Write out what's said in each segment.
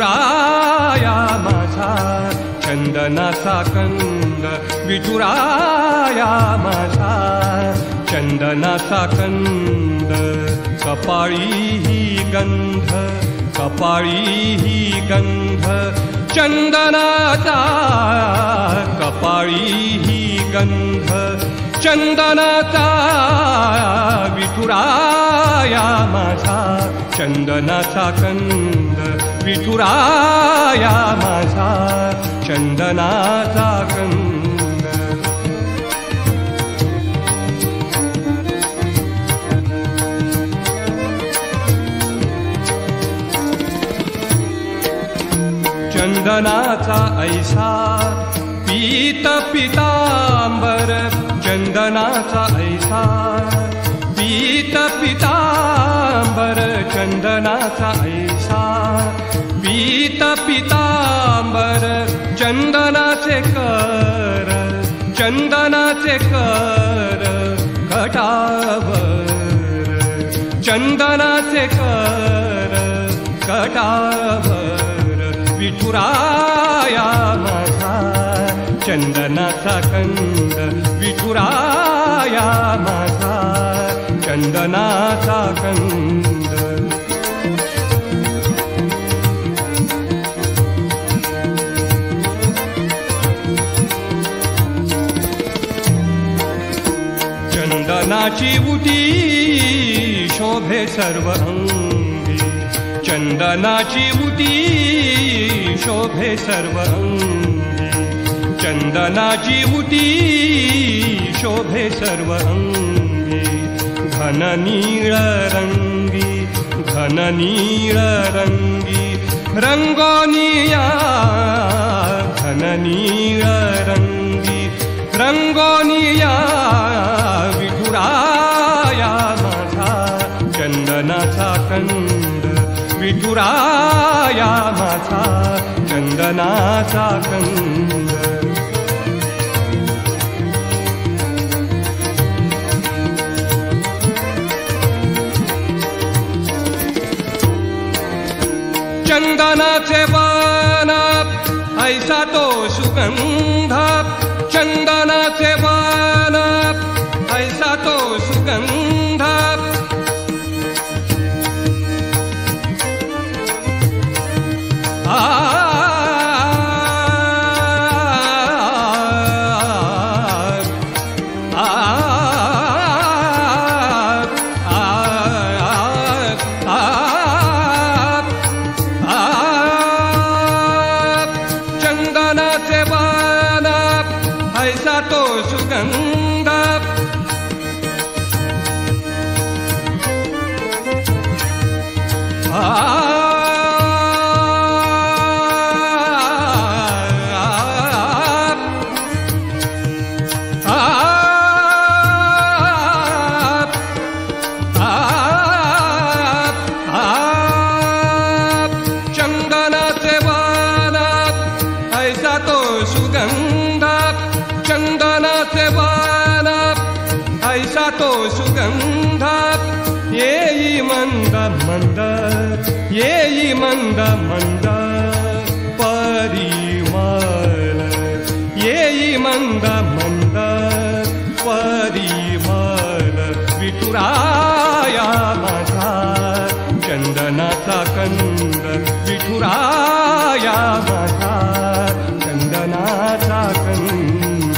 विठुराया माझा चंदनाचा कंद, विठुराया माझा चंदनाचा कंद. कपाळी ही गंध, कपाळी ही गंध चंदनाचा, कपाळी ही गंध चंदनाचा. विठुराया माझा चंदनाचा कंद, विठुराया माझा चंदनाचा कंद. चंदनाचा ऐसा पीत पितांबर, चंदनाचा ऐसा पीत पितांबर, चंदनाचा ऐसा पीत पितांबर. चंदनाचे कर, चंदनाचे कर कटावर, चंदनाचे कर कटावर. विठुराया माझा चंदनाचा कंद, विठुराया माझा चंदनाचा कंद. चंदनाची उटी शोभे सर्व अंगी, चंदनाची उटी शोभे सर्व अंगी, चंदनाची उटी शोभे सर्व अंगी. घन नीळ रंगी, घन नीळ रंगी रंगोनिया, घन नीळ रंगी रंगोनिया. विठुराया माझा चंदनाचा कंद, विठुराया माझा चंदनाचा कंद. चंदनाचे वन ऐसा तो सुगंध, चंदनाचे वन ऐसा तो सुगंध. चंदनाचे वन ऐसा तो सुगंध. चंदनाचे वन ऐसा तो सुगंध, चंदनाचे वन ऐसा तो सुगंध. येई मंद मंद, येई मंद मंद परिमल, येई मंद मंद परिमल. विठुराया माझा चंदनाचा कंद, विठुराया माझा चंदनाचा कंद.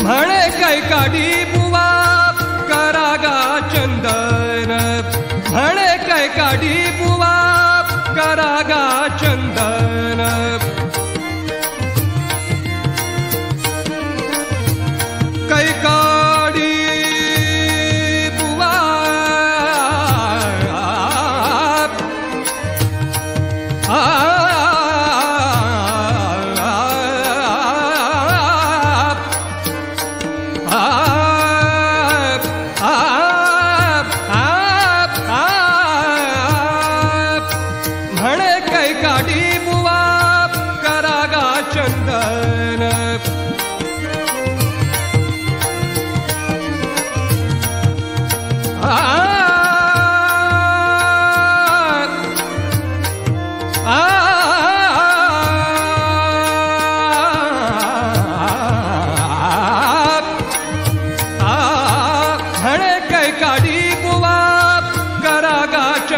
म्हणे कैकाडी बुवा करागा चंदन, म्हणे कैकाडी बुवा करागा चंदन. कैकाडी बुवा म्हणे कैकाडी बुवा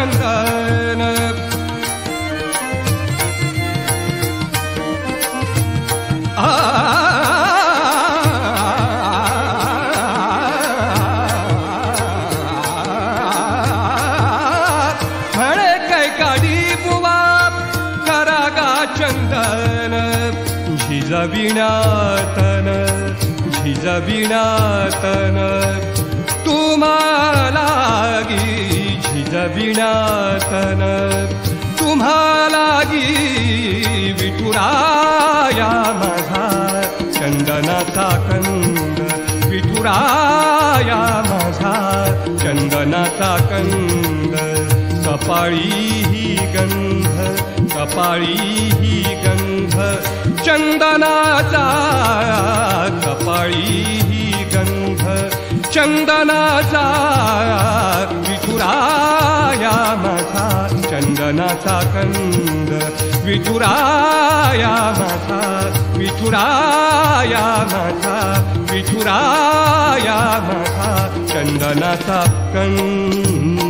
चंदन म्हणे कैकाडी बुवा करागा चंदन झिजविणातन झिजविणातन तुम्हालागी झिजविणातन तुम्हालागी विठुराया माझा चंदनाचा कंद विठुराया माझा चंदनाचा कंद कपाळी ही गंध कपाळी ही गंध चंदनाचा कपाळी ही गंध चंदनाचा विठुराया माझा चंदनाचा कंद विठुराया माझा विठुराया माझा विठुराया माझा चंदनाचा कंद